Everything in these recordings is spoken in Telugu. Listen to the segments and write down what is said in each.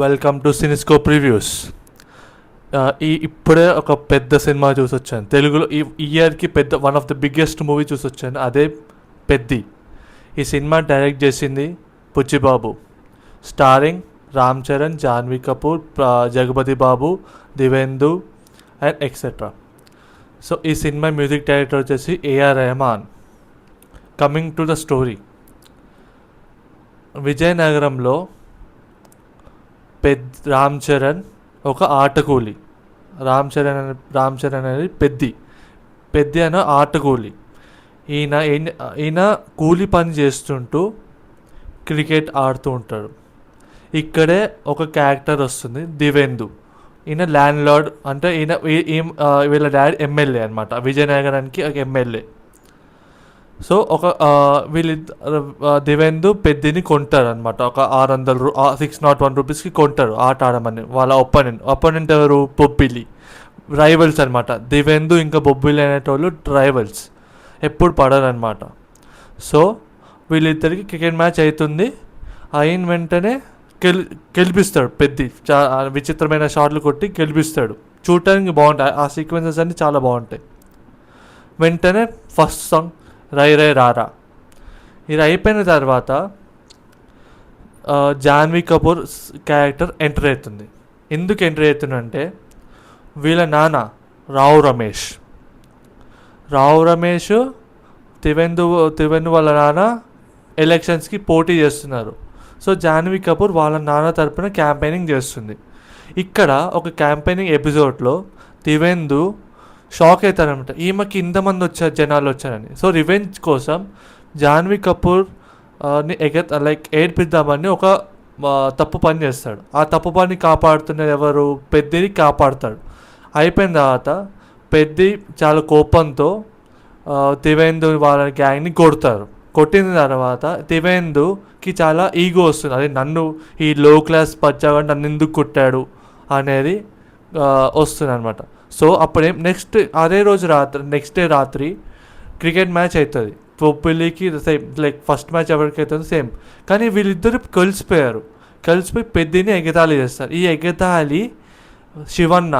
Welcome to సినిస్కోప్ reviews. ఇప్పుడే ఒక పెద్ద సినిమా చూసి వచ్చాను తెలుగులో. ఈ ఇయర్కి పెద్ద one of the biggest movie చూసి వచ్చాను, అదే పెద్ది. ఈ సినిమా డైరెక్ట్ చేసింది Buchibabu, starring Ram Charan, Janhvi Kapoor, Jagapathi Babu, Divyenndu and etcetera. So ఈ సినిమా మ్యూజిక్ డైరెక్టర్ వచ్చేసి AR Rahman. Coming to the story, విజయనగరంలో రామ్ చరణ్ ఒక ఆటకూలి. రామ్ చరణ్ అనేది పెద్ది అనే ఆటకూలి. ఈయన కూలి పని చేస్తుంటూ క్రికెట్ ఆడుతూ ఉంటాడు. ఇక్కడే ఒక క్యారెక్టర్ వస్తుంది, దివేందు. ఈయన ల్యాండ్ లార్డ్, అంటే వీళ్ళ డాడీ ఎమ్మెల్యే అనమాట, విజయనగరానికి ఒక ఎమ్మెల్యే. సో దివేందు పెద్దిని కొంటారు అనమాట. ఒక 601 రూపీస్కి కొంటారు ఆట ఆడమని. వాళ్ళ ఒపోనెంట్ ఎవరు? బొబ్బిలి. రైవల్స్ అనమాట. దివేందు ఇంకా బొబ్బిలి అనేటోళ్ళు రైవల్స్, ఎప్పుడు పడరు అనమాట. సో వీళ్ళిద్దరికి క్రికెట్ మ్యాచ్ అవుతుంది. అయిన వెంటనే గెలిపిస్తాడు పెద్ది. విచిత్రమైన షాట్లు కొట్టి గెలిపిస్తాడు. చూడటానికి బాగుంటాయి ఆ సీక్వెన్సెస్ అన్నీ, చాలా బాగుంటాయి. వెంటనే ఫస్ట్ సాంగ్ రై రై రారా. ఇది అయిపోయిన తర్వాత జాన్వీ కపూర్ క్యారెక్టర్ ఎంటర్ అవుతుంది. ఎందుకు ఎంటర్ అవుతుందంటే, వీళ్ళ నాన్న రావు రమేష్ దివేందు వాళ్ళ నాన్న ఎలక్షన్స్కి పోటీ చేస్తున్నారు. సో జాన్వీ కపూర్ వాళ్ళ నాన్న తరపున క్యాంపెయినింగ్ చేస్తుంది. ఇక్కడ ఒక క్యాంపెయినింగ్ ఎపిసోడ్లో దివేందు షాక్ అవుతారనమాట, ఈమెకి ఇంతమంది జనాలు వచ్చారని. సో రివెంజ్ కోసం జాన్వీ కపూర్ ఏడ్పిద్దామని ఒక తప్పు పని చేస్తాడు. ఆ తప్పు పని కాపాడుతున్నది ఎవరు? పెద్దిని కాపాడుతాడు. అయిపోయిన తర్వాత పెద్ది చాలా కోపంతో దివేందు వాళ్ళ గ్యాంగ్ని కొట్టిన తర్వాత దివేందుకి చాలా ఈగో వస్తుంది. అది నన్ను ఈ లో క్లాస్ పచ్చాగా నన్ను ఎందుకు కొట్టాడు అనేది వస్తుంది అనమాట. సో అప్పుడే నెక్స్ట్ డే రాత్రి క్రికెట్ మ్యాచ్ అవుతుంది. బొబ్బిలికి సేమ్, లైక్ ఫస్ట్ మ్యాచ్ ఎవరికి అవుతుంది సేమ్. కానీ వీళ్ళిద్దరు కలిసిపోయి పెద్దిని ఎగతాళి చేస్తారు. ఈ ఎగతాళి శివన్న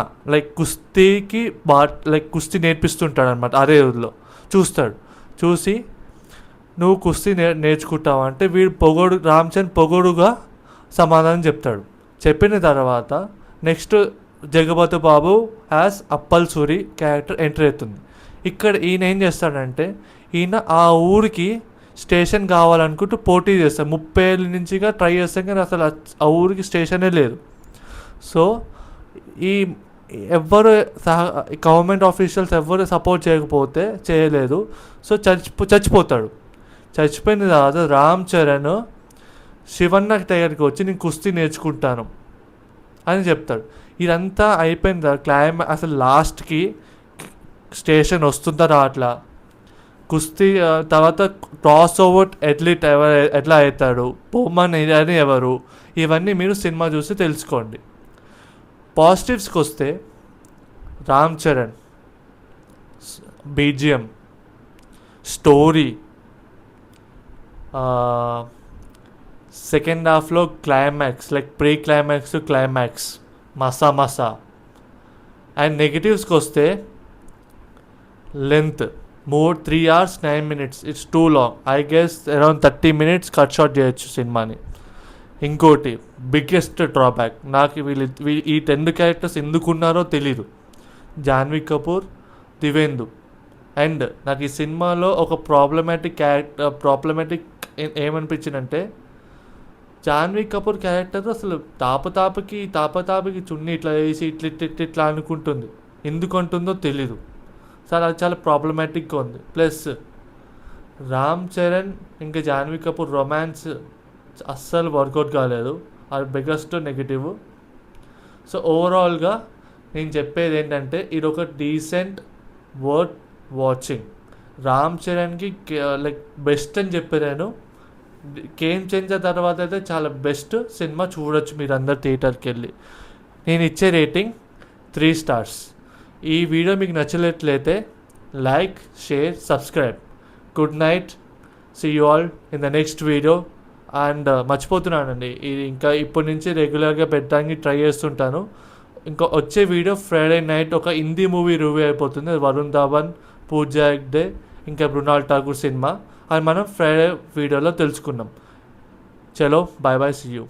కుస్తీ నేర్పిస్తుంటాడు అనమాట. అదే రోజులో చూసి నువ్వు కుస్తీ నేర్చుకుంటావా అంటే వీడు రామ్ చరణ్ పొగడుగా సమాధానం చెప్తాడు. చెప్పిన తర్వాత next Jagapathi Babu as Appala Suri character enter అవుతుంది. ఇక్కడ ఈయన ఏం చేస్తాడంటే, ఈయన ఆ ఊరికి స్టేషన్ కావాలనుకుంటూ పోటీ చేస్తాడు. 30 ఏళ్ళ నుంచిగా ట్రై చేస్తాం, కానీ అసలు ఆ ఊరికి స్టేషనే లేదు. సో గవర్నమెంట్ ఆఫీషియల్స్ ఎవ్వరు సపోర్ట్ చేయలేదు. సో చచ్చిపోతాడు. చచ్చిపోయిన తర్వాత రామ్ చరణ్ శివన్న దగ్గరికి వచ్చి నేను కుస్తీ నేర్చుకుంటాను అని చెప్తాడు. ఇదంతా అయిపోయిన తర్వాత అసలు లాస్ట్కి స్టేషన్ వస్తుందా అట్లా కుస్తీ తర్వాత క్రాస్ ఓవర్ అథ్లీట్ ఎట్లా అవుతాడు, బొమ్మన్ అని ఎవరు, ఇవన్నీ మీరు సినిమా చూసి తెలుసుకోండి. పాజిటివ్స్కి వస్తే Ram Charan BGM, story, second హాఫ్లో climax, pre climax to climax మసా. అండ్ నెగిటివ్స్కి వస్తే length 3 hours 9 minutes, it's too long. I guess around 30 minutes cut shot చేయొచ్చు సినిమాని. ఇంకోటి బిగ్గెస్ట్ డ్రాబ్యాక్, నాకు ఈ 2 క్యారెక్టర్స్ ఎందుకున్నారో తెలీదు, జాన్వీ కపూర్, దివేందు. అండ్ నాకు ఈ సినిమాలో ఒక ప్రాబ్లమాటిక్ ఏమనిపించిందంటే, జాన్వీ కపూర్ క్యారెక్టర్ అసలు తాపతాపకి చున్నీ ఇట్లా వేసి ఇట్లా అనుకుంటుంది. ఎందుకు అంటుందో తెలీదు. సార్ అది చాలా ప్రాబ్లమాటిక్గా ఉంది. ప్లస్ రామ్ చరణ్ ఇంకా జాన్వీ కపూర్ రొమాన్స్ అస్సలు వర్కౌట్ కాలేదు. అది బిగ్గెస్ట్ నెగిటివ్. సో ఓవరాల్గా నేను చెప్పేది ఏంటంటే, ఇది ఒక డీసెంట్ వర్త్ వాచింగ్. రామ్ చరణ్కి బెస్ట్ అని చెప్పాను. గేమ్ చేంజర్ తర్వాత అయితే చాలా బెస్ట్ సినిమా చూడొచ్చు మీరు అందరు థియేటర్కి వెళ్ళి. నేను ఇచ్చే రేటింగ్ 3 stars. ఈ వీడియో మీకు నచ్చలేట్లయితే like, share, subscribe. Good night. See you all in the next video. And మర్చిపోతున్నానండి, ఇది ఇంకా ఇప్పటి నుంచి రెగ్యులర్గా పెట్టడానికి ట్రై చేస్తుంటాను. ఇంకా వచ్చే వీడియో ఫ్రైడే నైట్ ఒక హిందీ మూవీ రివ్యూ అయిపోతుంది. వరుణ్ ధావన్, పూజా హెగ్డే, ఇంకా మృణాల్ ఠాకూర్ సినిమా. అది మనం ఫ్రైడే వీడియోలో తెలుసుకున్నాం. చలో బాయ్ బాయ్, సీ యూ.